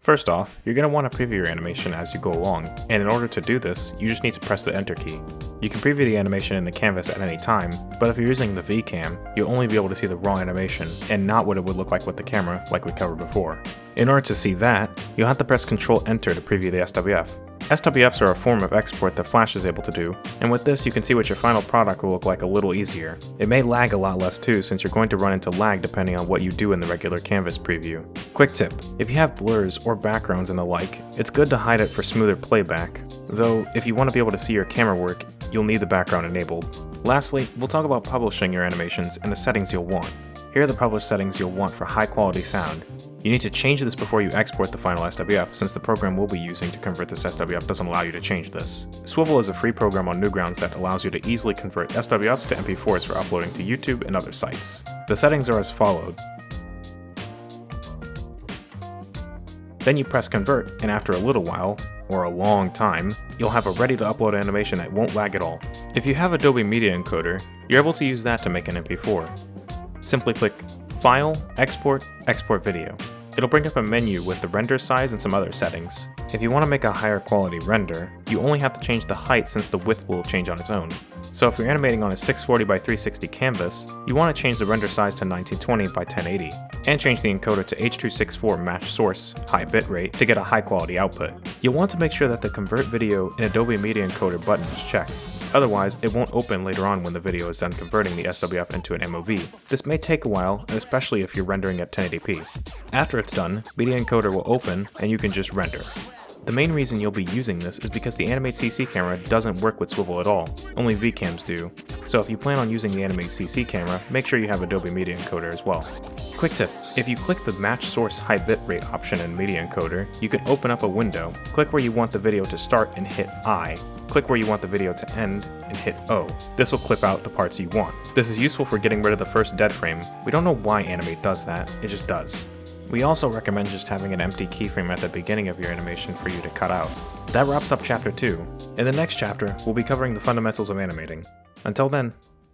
First off, you're going to want to preview your animation as you go along, and in order to do this, you just need to press the Enter key. You can preview the animation in the canvas at any time, but if you're using the V-Cam, you'll only be able to see the raw animation, and not what it would look like with the camera like we covered before. In order to see that, you'll have to press Ctrl Enter to preview the SWF. SWFs are a form of export that Flash is able to do, and with this you can see what your final product will look like a little easier. It may lag a lot less too, since you're going to run into lag depending on what you do in the regular canvas preview. Quick tip, if you have blurs or backgrounds and the like, it's good to hide it for smoother playback, though if you want to be able to see your camera work, you'll need the background enabled. Lastly, we'll talk about publishing your animations and the settings you'll want. Here are the published settings you'll want for high quality sound. You need to change this before you export the final SWF, since the program we'll be using to convert this SWF doesn't allow you to change this. Swivel is a free program on Newgrounds that allows you to easily convert SWFs to MP4s for uploading to YouTube and other sites. The settings are as followed. Then you press convert, and after a little while, or a long time, you'll have a ready to upload animation that won't lag at all. If you have Adobe Media Encoder, you're able to use that to make an MP4. Simply click File, Export, Export Video. It'll bring up a menu with the render size and some other settings. If you want to make a higher quality render, you only have to change the height since the width will change on its own. So if you're animating on a 640 by 360 canvas, you want to change the render size to 1920 by 1080, and change the encoder to H.264 match source, high bitrate, to get a high quality output. You'll want to make sure that the Convert Video in Adobe Media Encoder button is checked. Otherwise, it won't open later on when the video is done converting the SWF into an MOV. This may take a while, especially if you're rendering at 1080p. After it's done, Media Encoder will open and you can just render. The main reason you'll be using this is because the Animate CC camera doesn't work with Swivel at all, only V-Cams do. So if you plan on using the Animate CC camera, make sure you have Adobe Media Encoder as well. Quick tip, if you click the Match Source High Bitrate option in Media Encoder, you can open up a window, click where you want the video to start and hit I, click where you want the video to end and hit O. This will clip out the parts you want. This is useful for getting rid of the first dead frame. We don't know why Animate does that, it just does. We also recommend just having an empty keyframe at the beginning of your animation for you to cut out. That wraps up chapter 2. In the next chapter, we'll be covering the fundamentals of animating. Until then,